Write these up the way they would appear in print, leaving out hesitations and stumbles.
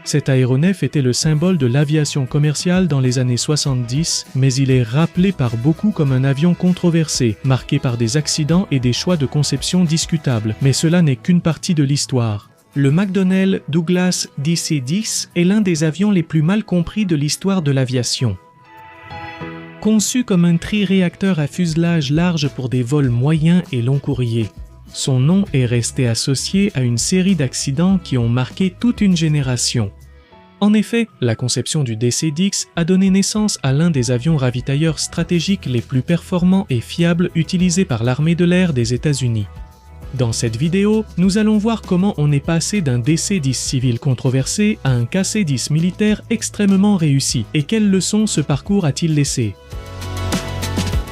Cet aéronef était le symbole de l'aviation commerciale dans les années 70, mais il est rappelé par beaucoup comme un avion controversé, marqué par des accidents et des choix de conception discutables. Mais cela n'est qu'une partie de l'histoire. Le McDonnell Douglas DC-10 est l'un des avions les plus mal compris de l'histoire de l'aviation. Conçu comme un triréacteur à fuselage large pour des vols moyens et longs courriers, son nom est resté associé à une série d'accidents qui ont marqué toute une génération. En effet, la conception du DC-10 a donné naissance à l'un des avions ravitailleurs stratégiques les plus performants et fiables utilisés par l'armée de l'air des États-Unis. Dans cette vidéo, nous allons voir comment on est passé d'un DC-10 civil controversé à un KC-10 militaire extrêmement réussi et quelles leçons ce parcours a-t-il laissé.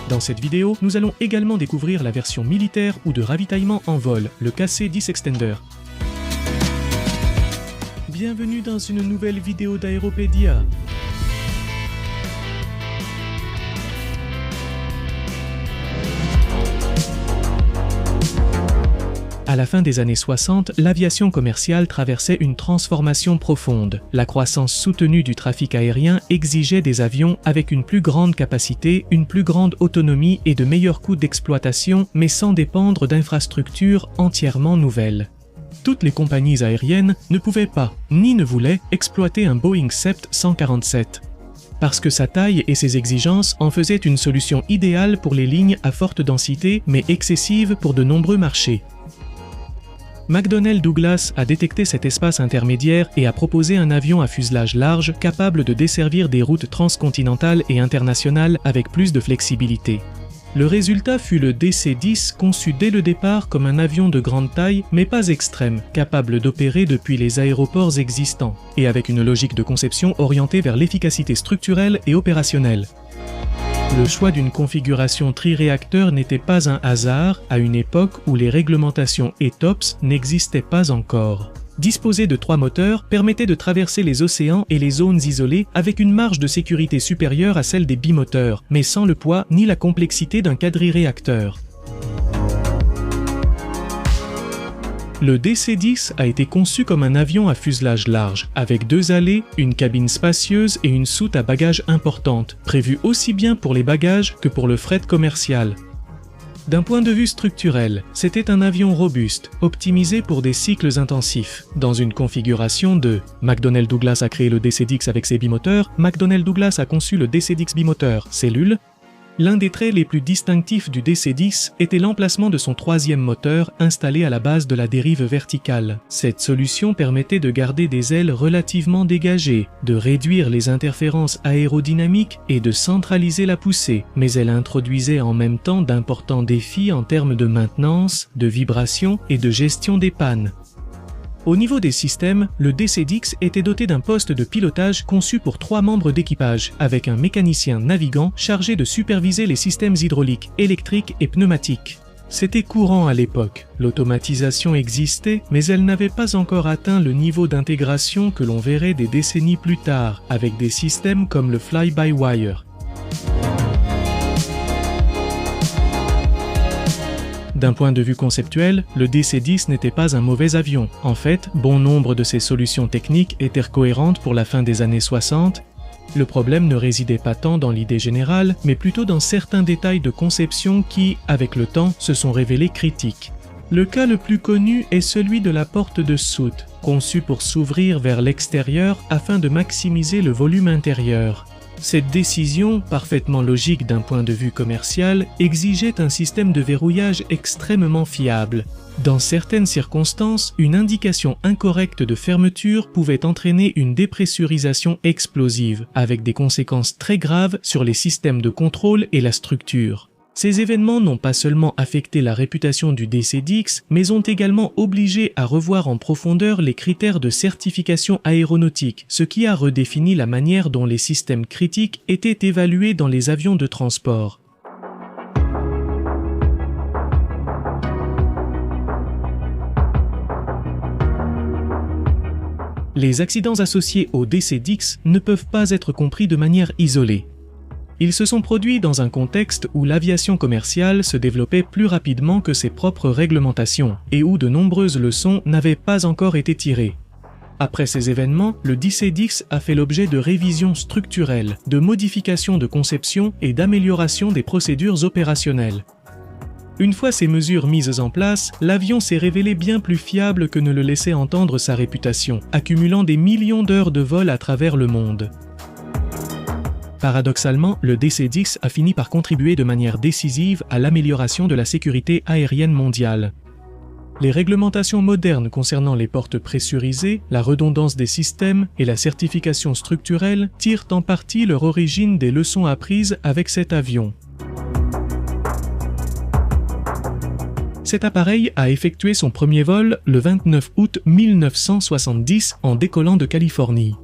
Dans cette vidéo, nous allons également découvrir la version militaire ou de ravitaillement en vol, le KC-10 Extender. Bienvenue dans une nouvelle vidéo d'Aéropédia. À la fin des années 60, l'aviation commerciale traversait une transformation profonde. La croissance soutenue du trafic aérien exigeait des avions avec une plus grande capacité, une plus grande autonomie et de meilleurs coûts d'exploitation, mais sans dépendre d'infrastructures entièrement nouvelles. Toutes les compagnies aériennes ne pouvaient pas, ni ne voulaient, exploiter un Boeing 747. Parce que sa taille et ses exigences en faisaient une solution idéale pour les lignes à forte densité, mais excessive pour de nombreux marchés. McDonnell Douglas a détecté cet espace intermédiaire et a proposé un avion à fuselage large capable de desservir des routes transcontinentales et internationales avec plus de flexibilité. Le résultat fut le DC-10 conçu dès le départ comme un avion de grande taille mais pas extrême, capable d'opérer depuis les aéroports existants et avec une logique de conception orientée vers l'efficacité structurelle et opérationnelle. Le choix d'une configuration triréacteur n'était pas un hasard à une époque où les réglementations ETOPS n'existaient pas encore. Disposer de 3 moteurs permettait de traverser les océans et les zones isolées avec une marge de sécurité supérieure à celle des bimoteurs, mais sans le poids ni la complexité d'un quadriréacteur. Le DC-10 a été conçu comme un avion à fuselage large, avec 2 allées, une cabine spacieuse et une soute à bagages importante, prévue aussi bien pour les bagages que pour le fret commercial. D'un point de vue structurel, c'était un avion robuste, optimisé pour des cycles intensifs. Dans une configuration de McDonnell Douglas a créé le DC-10 avec ses bimoteurs, McDonnell Douglas a conçu le DC-10 bimoteur, cellule. L'un des traits les plus distinctifs du DC-10 était l'emplacement de son 3e moteur installé à la base de la dérive verticale. Cette solution permettait de garder des ailes relativement dégagées, de réduire les interférences aérodynamiques et de centraliser la poussée, mais elle introduisait en même temps d'importants défis en termes de maintenance, de vibration et de gestion des pannes. Au niveau des systèmes, le DC-10 était doté d'un poste de pilotage conçu pour 3 membres d'équipage, avec un mécanicien navigant chargé de superviser les systèmes hydrauliques, électriques et pneumatiques. C'était courant à l'époque, l'automatisation existait, mais elle n'avait pas encore atteint le niveau d'intégration que l'on verrait des décennies plus tard, avec des systèmes comme le fly-by-wire. D'un point de vue conceptuel, le DC-10 n'était pas un mauvais avion. En fait, bon nombre de ses solutions techniques étaient cohérentes pour la fin des années 60. Le problème ne résidait pas tant dans l'idée générale, mais plutôt dans certains détails de conception qui, avec le temps, se sont révélés critiques. Le cas le plus connu est celui de la porte de soute, conçue pour s'ouvrir vers l'extérieur afin de maximiser le volume intérieur. Cette décision, parfaitement logique d'un point de vue commercial, exigeait un système de verrouillage extrêmement fiable. Dans certaines circonstances, une indication incorrecte de fermeture pouvait entraîner une dépressurisation explosive, avec des conséquences très graves sur les systèmes de contrôle et la structure. Ces événements n'ont pas seulement affecté la réputation du DC-10, mais ont également obligé à revoir en profondeur les critères de certification aéronautique, ce qui a redéfini la manière dont les systèmes critiques étaient évalués dans les avions de transport. Les accidents associés au DC-10 ne peuvent pas être compris de manière isolée. Ils se sont produits dans un contexte où l'aviation commerciale se développait plus rapidement que ses propres réglementations et où de nombreuses leçons n'avaient pas encore été tirées. Après ces événements, le DC-10 a fait l'objet de révisions structurelles, de modifications de conception et d'amélioration des procédures opérationnelles. Une fois ces mesures mises en place, l'avion s'est révélé bien plus fiable que ne le laissait entendre sa réputation, accumulant des millions d'heures de vol à travers le monde. Paradoxalement, le DC-10 a fini par contribuer de manière décisive à l'amélioration de la sécurité aérienne mondiale. Les réglementations modernes concernant les portes pressurisées, la redondance des systèmes et la certification structurelle tirent en partie leur origine des leçons apprises avec cet avion. Cet appareil a effectué son premier vol le 29 août 1970 en décollant de Californie.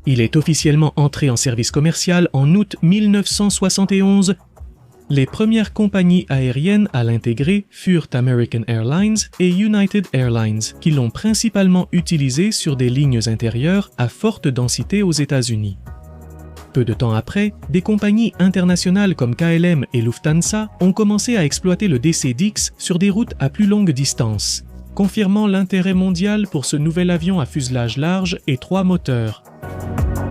Il est officiellement entré en service commercial en août 1971. Les premières compagnies aériennes à l'intégrer furent American Airlines et United Airlines, qui l'ont principalement utilisé sur des lignes intérieures à forte densité aux États-Unis. Peu de temps après, des compagnies internationales comme KLM et Lufthansa ont commencé à exploiter le DC-10 sur des routes à plus longue distance, confirmant l'intérêt mondial pour ce nouvel avion à fuselage large et 3 moteurs.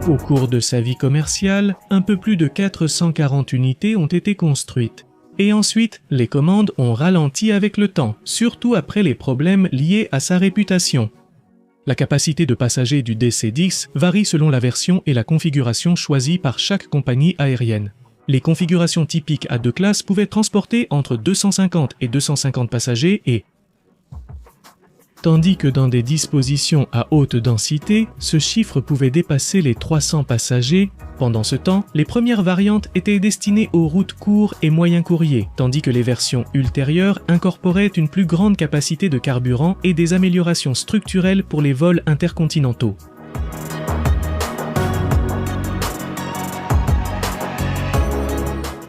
Au cours de sa vie commerciale, un peu plus de 440 unités ont été construites. Et ensuite, les commandes ont ralenti avec le temps, surtout après les problèmes liés à sa réputation. La capacité de passagers du DC-10 varie selon la version et la configuration choisie par chaque compagnie aérienne. Les configurations typiques à 2 classes pouvaient transporter entre 250 et 250 passagers tandis que dans des dispositions à haute densité, ce chiffre pouvait dépasser les 300 passagers. Pendant ce temps, les premières variantes étaient destinées aux routes courts et moyens courriers, tandis que les versions ultérieures incorporaient une plus grande capacité de carburant et des améliorations structurelles pour les vols intercontinentaux.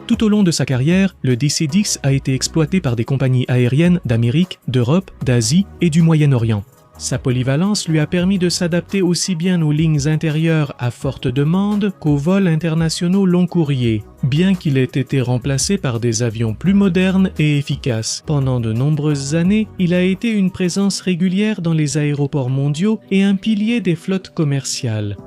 Tout au long de sa carrière, le DC-10 a été exploité par des compagnies aériennes d'Amérique, d'Europe, d'Asie et du Moyen-Orient. Sa polyvalence lui a permis de s'adapter aussi bien aux lignes intérieures à forte demande qu'aux vols internationaux long courriers, bien qu'il ait été remplacé par des avions plus modernes et efficaces. Pendant de nombreuses années, il a été une présence régulière dans les aéroports mondiaux et un pilier des flottes commerciales.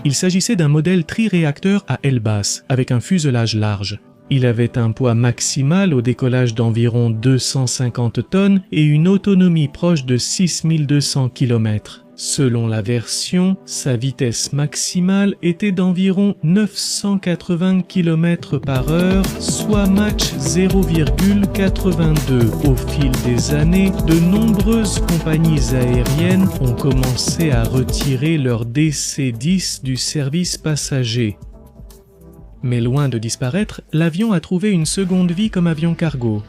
Il s'agissait d'un modèle triréacteur à aile basse, avec un fuselage large. Il avait un poids maximal au décollage d'environ 250 tonnes et une autonomie proche de 6200 km. Selon la version, sa vitesse maximale était d'environ 980 km/h, soit Mach 0,82. Au fil des années, de nombreuses compagnies aériennes ont commencé à retirer leur DC-10 du service passager. Mais loin de disparaître, l'avion a trouvé une seconde vie comme avion cargo.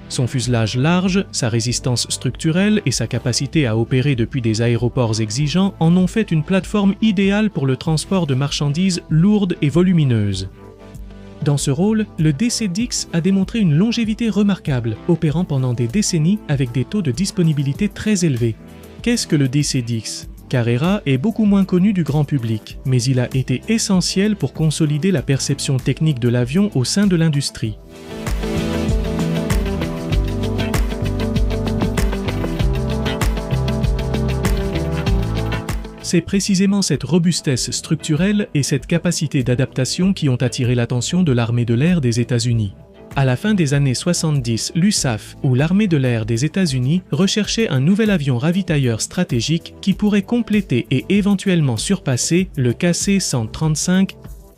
Son fuselage large, sa résistance structurelle et sa capacité à opérer depuis des aéroports exigeants en ont fait une plateforme idéale pour le transport de marchandises lourdes et volumineuses. Dans ce rôle, le DC-10 a démontré une longévité remarquable, opérant pendant des décennies avec des taux de disponibilité très élevés. Qu'est-ce que le DC-10 ? Carrera est beaucoup moins connu du grand public, mais il a été essentiel pour consolider la perception technique de l'avion au sein de l'industrie. C'est précisément cette robustesse structurelle et cette capacité d'adaptation qui ont attiré l'attention de l'armée de l'air des États-Unis. À la fin des années 70, l'USAF, ou l'armée de l'air des États-Unis, recherchait un nouvel avion ravitailleur stratégique qui pourrait compléter et éventuellement surpasser le KC-135,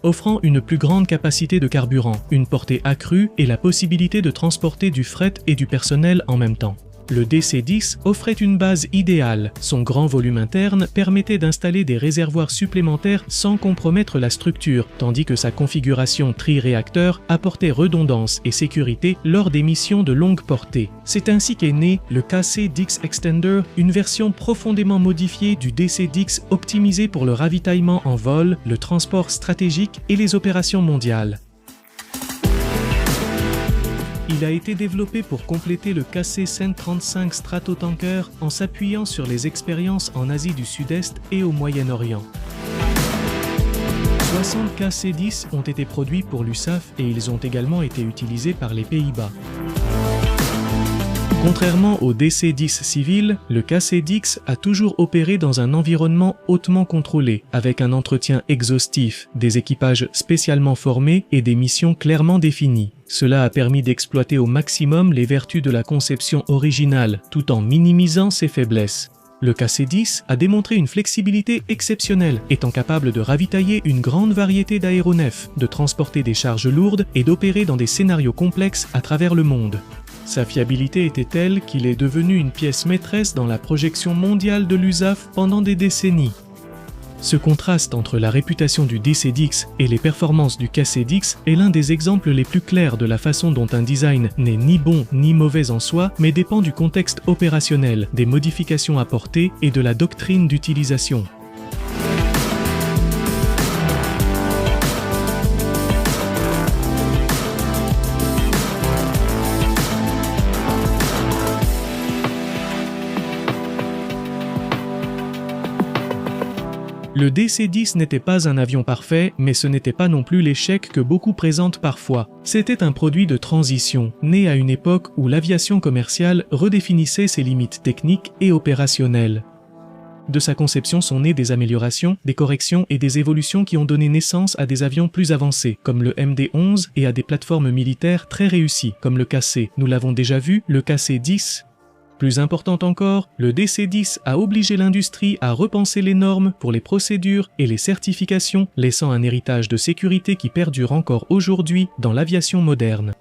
offrant une plus grande capacité de carburant, une portée accrue et la possibilité de transporter du fret et du personnel en même temps. Le DC-10 offrait une base idéale. Son grand volume interne permettait d'installer des réservoirs supplémentaires sans compromettre la structure, tandis que sa configuration tri-réacteur apportait redondance et sécurité lors des missions de longue portée. C'est ainsi qu'est né le KC-10 Extender, une version profondément modifiée du DC-10 optimisée pour le ravitaillement en vol, le transport stratégique et les opérations mondiales. Il a été développé pour compléter le KC-135 Stratotanker en s'appuyant sur les expériences en Asie du Sud-Est et au Moyen-Orient. 60 KC-10 ont été produits pour l'USAF et ils ont également été utilisés par les Pays-Bas. Contrairement au DC-10 civil, le KC-10 a toujours opéré dans un environnement hautement contrôlé, avec un entretien exhaustif, des équipages spécialement formés et des missions clairement définies. Cela a permis d'exploiter au maximum les vertus de la conception originale, tout en minimisant ses faiblesses. Le KC-10 a démontré une flexibilité exceptionnelle, étant capable de ravitailler une grande variété d'aéronefs, de transporter des charges lourdes et d'opérer dans des scénarios complexes à travers le monde. Sa fiabilité était telle qu'il est devenu une pièce maîtresse dans la projection mondiale de l'USAF pendant des décennies. Ce contraste entre la réputation du DC-10 et les performances du KC-10 est l'un des exemples les plus clairs de la façon dont un design n'est ni bon ni mauvais en soi, mais dépend du contexte opérationnel, des modifications apportées et de la doctrine d'utilisation. Le DC-10 n'était pas un avion parfait, mais ce n'était pas non plus l'échec que beaucoup présentent parfois. C'était un produit de transition, né à une époque où l'aviation commerciale redéfinissait ses limites techniques et opérationnelles. De sa conception sont nées des améliorations, des corrections et des évolutions qui ont donné naissance à des avions plus avancés, comme le MD-11, et à des plateformes militaires très réussies, comme le KC. Nous l'avons déjà vu, le KC-10. Plus important encore, le DC-10 a obligé l'industrie à repenser les normes pour les procédures et les certifications, laissant un héritage de sécurité qui perdure encore aujourd'hui dans l'aviation moderne.